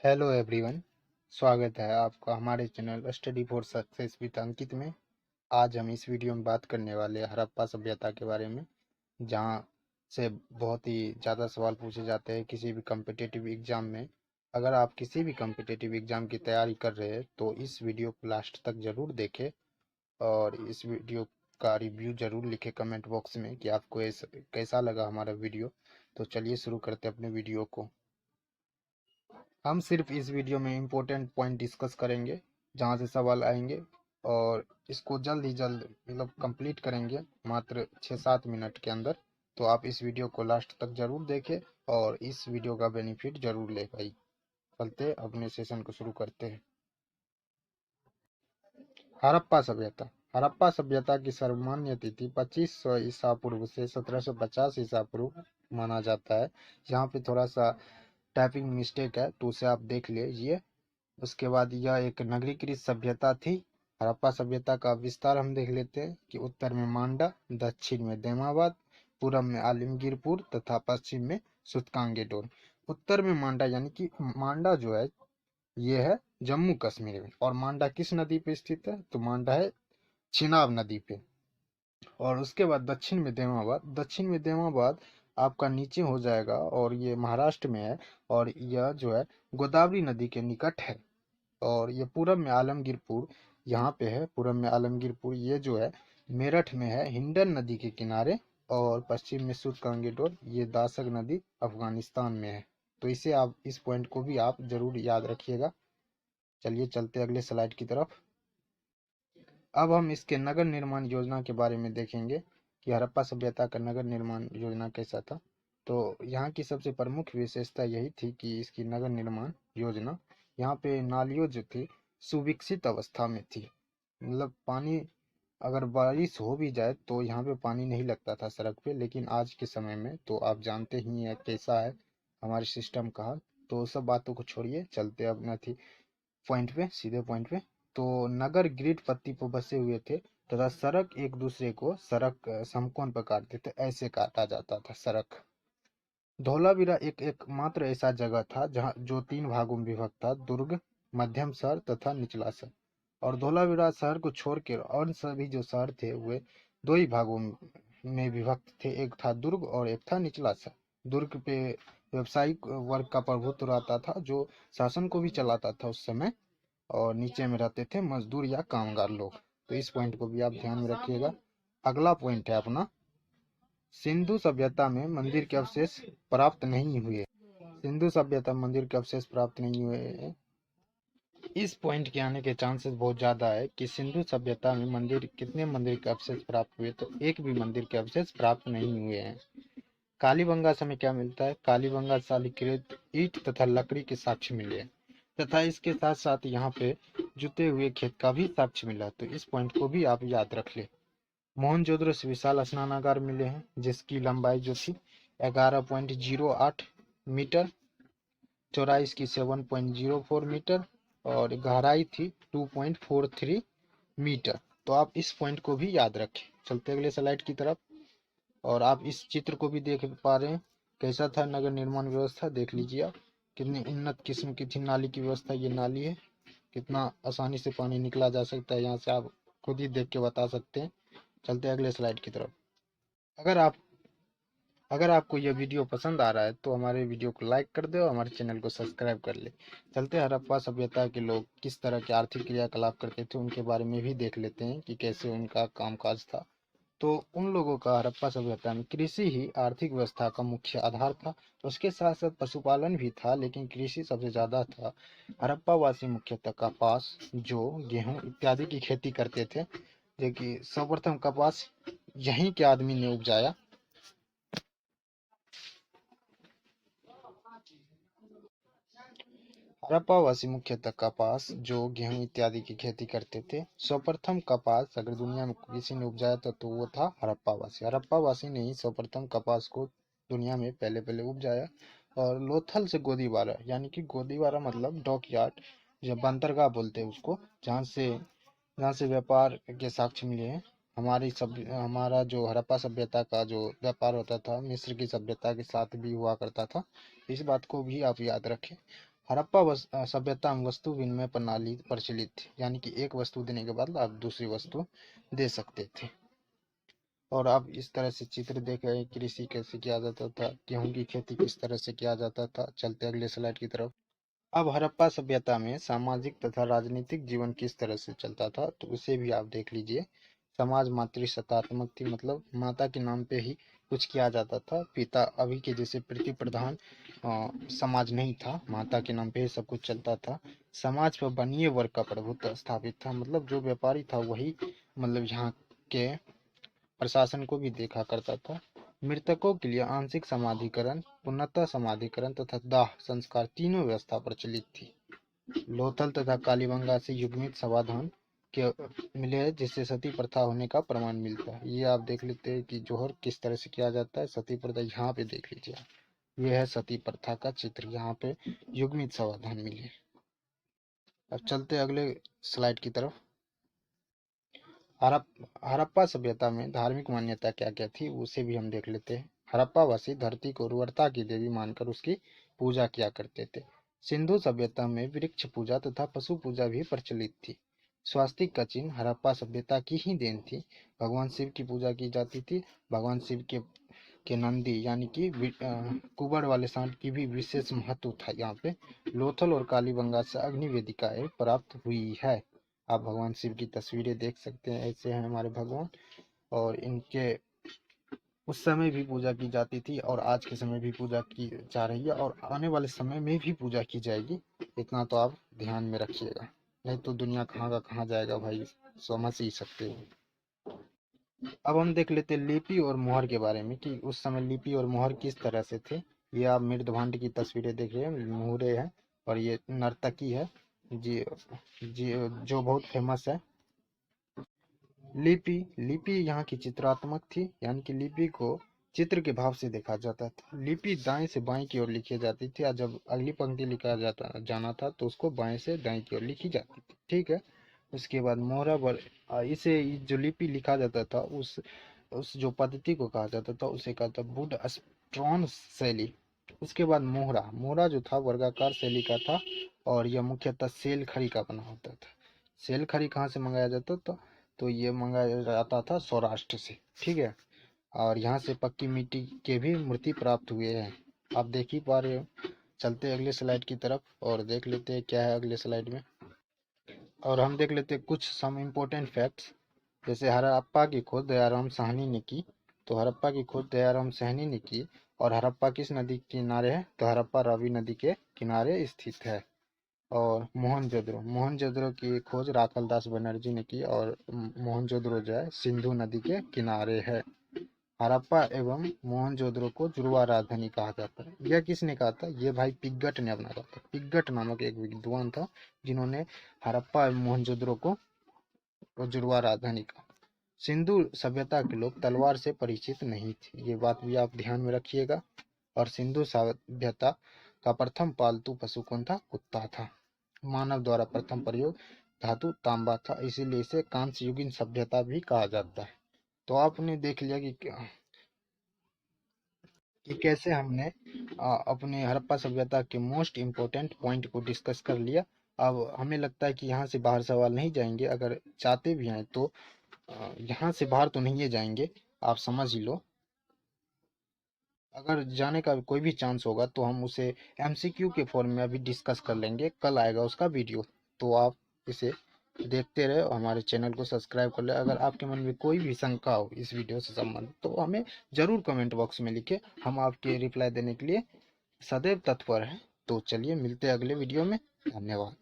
Hello everyone. स्वागत है आपका हमारे channel study for success with Ankit में। आज हम इस वीडियो में बात करने वाले हैं हड़प्पा सभ्यता के बारे में, जहां से बहुत ही ज़्यादा सवाल पूछे जाते हैं किसी भी कम्पिटिटिव एग्जाम में। अगर आप किसी भी कम्पिटिटिव एग्जाम की तैयारी कर रहे हैं तो इस वीडियो को लास्ट तक ज़रूर देखें और इस वीडियो का रिव्यू ज़रूर लिखें कमेंट बॉक्स में कि आपको कैसा लगा हमारा वीडियो। तो चलिए शुरू करते हैं अपने वीडियो को। हम सिर्फ इस वीडियो में इम्पोर्टेंट पॉइंट डिस्कस करेंगे जहां से सवाल आएंगे, और इसको जल्द ही जल्द मतलब कंप्लीट करेंगे मात्र 6-7 मिनट के अंदर। तो आप इस वीडियो को लास्ट तक जरूर देखें और इस वीडियो का बेनिफिट जरूर ले भाई। चलते अपने सेशन को शुरू करते हैं। हड़प्पा सभ्यता। हड़प्पा सभ्यता की सर्वमान्य तिथि 2500 ईसा पूर्व से 1750 ईसा पूर्व माना जाता है। यहाँ पे थोड़ा सा टाइपिंग मिस्टेक है तो उसे आप देख लीजिए। उसके बाद यह एक नगरीकृत सभ्यता थी। हड़प्पा सभ्यता का विस्तार हम देख लेते हैं कि उत्तर में मांडा, दक्षिण में देमाबाद, पूर्व में आलमगीरपुर तथा पश्चिम में सुतकांगेडोर। उत्तर में मांडा यानी कि मांडा जो है ये है जम्मू कश्मीर में। और मांडा किस नदी पे स्थित है? तो मांडा है चिनाब नदी पे। और उसके बाद दक्षिण में देमाबाद। दक्षिण में देमाबाद आपका नीचे हो जाएगा और ये महाराष्ट्र में है, और यह जो है गोदावरी नदी के निकट है। और ये पूरब में आलमगीरपुर यहाँ पे है। पूरब में आलमगीरपुर ये जो है मेरठ में है, हिंडन नदी के किनारे। और पश्चिम में सुतकांगेडोर ये दासक नदी अफगानिस्तान में है। तो इसे आप इस पॉइंट को भी आप जरूर याद रखिएगा। चलिए चलते अगले स्लाइड की तरफ। अब हम इसके नगर निर्माण योजना के बारे में देखेंगे कि हड़प्पा सभ्यता का नगर निर्माण योजना कैसा था। तो यहाँ की सबसे प्रमुख विशेषता यही थी कि इसकी नगर निर्माण योजना, यहाँ पे नालियों जो थी सुविकसित अवस्था में थी। मतलब पानी, अगर बारिश हो भी जाए तो यहाँ पे पानी नहीं लगता था सड़क पे। लेकिन आज के समय में तो आप जानते ही हैं कैसा है हमारे सिस्टम का हाल। तो सब बातों को छोड़िए, चलते अपना थी पॉइंट पे, सीधे पॉइंट पे। तो नगर ग्रिड पट्टी पर बसे हुए थे तथा सड़क एक दूसरे को सड़क समकोण पर काटते थे, ऐसे काटा जाता था सड़क। धौलावीरा एक एकमात्र ऐसा जगह था जहां जो 3 भागों में विभक्त था: दुर्ग, मध्यम शहर तथा निचला शहर। और धौलावीरा शहर को छोड़कर और सभी जो शहर थे वे 2 ही भागों में विभक्त थे, एक था दुर्ग और एक था निचला शहर। दुर्ग पे व्यावसायिक वर्ग का प्रभुत्व रहता था जो शासन को भी चलाता था उस समय, और नीचे में रहते थे मजदूर या कामगार लोग। तो इस पॉइंट को भी आप ध्यान में रखिएगा। अगला पॉइंट है अपना, सिंधु सभ्यता में मंदिर के अवशेष प्राप्त नहीं हुए। सिंधु सभ्यता में मंदिर के अवशेष प्राप्त नहीं हुए। इस पॉइंट के आने के चांसेस बहुत ज्यादा है कि सिंधु सभ्यता में कितने मंदिर के अवशेष प्राप्त हुए, तो एक भी मंदिर के अवशेष प्राप्त नहीं हुए हैं। कालीबंगा से हमें क्या मिलता है? कालीबंगा शालिकृत ईंट तथा लकड़ी के साक्ष्य मिले हैं, तथा इसके साथ साथ यहाँ पे जुते हुए खेत का भी साक्ष्य मिला। तो इस पॉइंट को भी आप याद रख ले। मोहनजोदड़ो से विशाल स्नानागार मिले हैं जिसकी लंबाई जो थी 11.08 मीटर, चौड़ाई इसकी 7.04 मीटर और गहराई थी 2.43 मीटर। तो आप इस पॉइंट को भी याद रखें। चलते अगले स्लाइड की तरफ। और आप इस चित्र को भी देख पा रहे हैं कैसा था नगर निर्माण व्यवस्था, देख लीजिए आप। कितनी उन्नत किस्म की थी नाली की व्यवस्था। ये नाली है, कितना आसानी से पानी निकला जा सकता है यहाँ से, आप खुद ही देख के बता सकते हैं। चलते हैं अगले स्लाइड की तरफ। अगर आप अगर आपको यह वीडियो पसंद आ रहा है तो हमारे वीडियो को लाइक कर दे और हमारे चैनल को सब्सक्राइब कर ले। चलते हड़प्पा सभ्यता के लोग किस तरह के आर्थिक क्रियाकलाप करते थे उनके बारे में भी देख लेते हैं कि कैसे उनका कामकाज था। तो उन लोगों का हड़प्पा सभ्यता में कृषि ही आर्थिक व्यवस्था का मुख्य आधार था। उसके साथ साथ पशुपालन भी था, लेकिन कृषि सबसे ज्यादा था। हड़प्पा वासी मुख्यतः कपास, जौ, गेहूं इत्यादि की खेती करते थे, जो कि सर्वप्रथम कपास यहीं के आदमी ने उपजाया। हड़प्पावासी मुख्यतः कपास, जौ, गेहूं इत्यादि की खेती करते थे। सर्वप्रथम कपास अगर दुनिया में किसी ने उपजाया था तो वो था हड़प्पावासी। हड़प्पावासी ने ही सर्वप्रथम कपास को दुनिया में पहले पहले उपजाया। और लोथल से गोदीबारा, यानी कि गोदीबारा मतलब डॉक यार्ड, जो बंदरगाह बोलते हैं उसको, जहाँ से व्यापार के साक्ष्य मिले हैं। हमारा जो हड़प्पा सभ्यता का जो व्यापार होता था मिस्र की सभ्यता के साथ भी हुआ करता था। इस बात को भी आप याद रखें। हड़प्पा सभ्यता में वस्तु विनिमय प्रणाली प्रचलित थी, यानी कि एक वस्तु देने के बाद आप दूसरी वस्तु दे सकते थे। और आप इस तरह से चित्र देख रहे हैं, कृषि कैसे किया जाता था, गेहूं की खेती किस तरह से किया जाता था। चलते अगले स्लाइड की तरफ। अब हड़प्पा सभ्यता में सामाजिक तथा राजनीतिक जीवन किस तरह से चलता था, तो उसे भी आप देख लीजिए। समाज मातृसत्तात्मक थी, मतलब माता के नाम पे ही कुछ किया जाता था। पिता अभी के जैसे प्रति प्रधान समाज नहीं था, माता के नाम पे ही सब कुछ चलता था। समाज पर बनिए वर्ग का प्रभुत्व स्थापित था, मतलब जो व्यापारी था वही मतलब यहाँ के प्रशासन को भी देखा करता था। मृतकों के लिए आंशिक समाधिकरण, पूर्णतः समाधिकरण तथा दाह संस्कार तीनों व्यवस्था प्रचलित थी। लोथल तथा कालीबंगा से युग्मित समाधान के मिले, जिससे सती प्रथा होने का प्रमाण मिलता है। ये आप देख लेते हैं कि जोहर किस तरह से किया जाता है। सती प्रथा यहाँ पे देख लीजिए, यह है सती प्रथा का चित्र, यहाँ पे युग्मित समाधान मिले। अब चलते अगले स्लाइड की तरफ। हड़प्पा सभ्यता में धार्मिक मान्यता क्या क्या थी, उसे भी हम देख लेते हैं। हड़प्पावासी धरती को उर्वरता की देवी मानकर उसकी पूजा किया करते थे। सिंधु सभ्यता में वृक्ष पूजा तथा पशु पूजा भी प्रचलित थी। स्वास्तिक का चिन्ह हड़प्पा सभ्यता की ही देन थी। भगवान शिव की पूजा की जाती थी। भगवान शिव के नंदी यानी कि कुबड़ वाले सांड की भी विशेष महत्व था यहाँ पे। लोथल और कालीबंगा से अग्नि वेदिकाएं प्राप्त हुई है। आप भगवान शिव की तस्वीरें देख सकते हैं, ऐसे हैं हमारे भगवान। और इनके उस समय भी पूजा की जाती थी और आज के समय भी पूजा की जा रही है और आने वाले समय में भी पूजा की जाएगी। इतना तो आप ध्यान में रखिएगा, नहीं तो दुनिया कहाँ का कहाँ जाएगा भाई, समझ ही सकते हो। अब हम देख लेते हैं लिपि और मोहर के बारे में, कि उस समय लिपि और मोहर किस तरह से थे। ये आप मृदभांड की तस्वीरें देख रहे हैं, मोहरे हैं और ये नर्तकी है जी जी, जो बहुत फेमस है। लिपि लिपि यहाँ की चित्रात्मक थी, यानी कि लिपि को चित्र के भाव से देखा जाता था। लिपि दाएं से बाएं की ओर लिखी जाती थी और जब अगली पंक्ति लिखा जाना था तो उसको बाएं से दाएं की ओर लिखी जाती थी। ठीक है। उसके बाद मोहरा पर इसे जो लिपि लिखा जाता था उस जो पद्धति को कहा जाता था उसे कहा था वुड स्टोन शैली। उसके बाद मोहरा मोहरा जो था वर्गाकार शैली का था और यह मुख्यतः सेल खड़ी का बना होता था। सेल खड़ी कहाँ से मंगाया जाता था, तो ये मंगाया जाता था सौराष्ट्र से। ठीक है। और यहाँ से पक्की मिट्टी के भी मूर्ति प्राप्त हुए हैं, आप देख ही पा रहे हो। चलते अगले स्लाइड की तरफ और देख लेते हैं क्या है अगले स्लाइड में। और हम देख लेते हैं कुछ सम इम्पोर्टेंट फैक्ट्स। जैसे हड़प्पा की खोज दयाराम साहनी ने की, तो हड़प्पा की खोज दयाराम साहनी ने की। और हड़प्पा किस नदी के किनारे है, तो हड़प्पा रावी नदी के किनारे स्थित है। और मोहनजोदड़ो मोहनजोदड़ो की खोज राखलदास बनर्जी ने की और मोहनजोदड़ो जो है सिंधु नदी के किनारे है। हड़प्पा एवं मोहनजोदड़ो को जुड़वा राजधानी कहा जाता है। यह किसने कहा था, यह भाई पिग्गट ने अपना कहा था। पिग्गट नामक एक विद्वान था जिन्होंने हड़प्पा एवं मोहनजोदड़ो को जुड़वा राजधानी कहा। सिंधु सभ्यता के लोग तलवार से परिचित नहीं थे, ये बात भी आप ध्यान में रखिएगा। और सिंधु सभ्यता का प्रथम पालतू पशु कौन था, कुत्ता था। मानव द्वारा प्रथम प्रयोग धातु तांबा था, इसीलिए इसे कांस्य युगीन सभ्यता भी कहा जाता है। तो आपने देख लिया कि कैसे हमने अपने हड़प्पा सभ्यता के मोस्ट इम्पोर्टेंट पॉइंट को डिस्कस कर लिया। अब हमें लगता है कि यहाँ से बाहर सवाल नहीं जाएंगे, अगर चाहते भी हैं तो यहाँ से बाहर तो नहीं जाएंगे, आप समझ ही लो। अगर जाने का कोई भी चांस होगा तो हम उसे एमसीक्यू के फॉर्म में अभी डिस्कस कर लेंगे, कल आएगा उसका वीडियो। तो आप इसे देखते रहे और हमारे चैनल को सब्सक्राइब कर ले। अगर आपके मन में कोई भी शंका हो इस वीडियो से संबंधित तो हमें जरूर कमेंट बॉक्स में लिखे, हम आपके रिप्लाई देने के लिए सदैव तत्पर हैं। तो चलिए मिलते हैं अगले वीडियो में, धन्यवाद।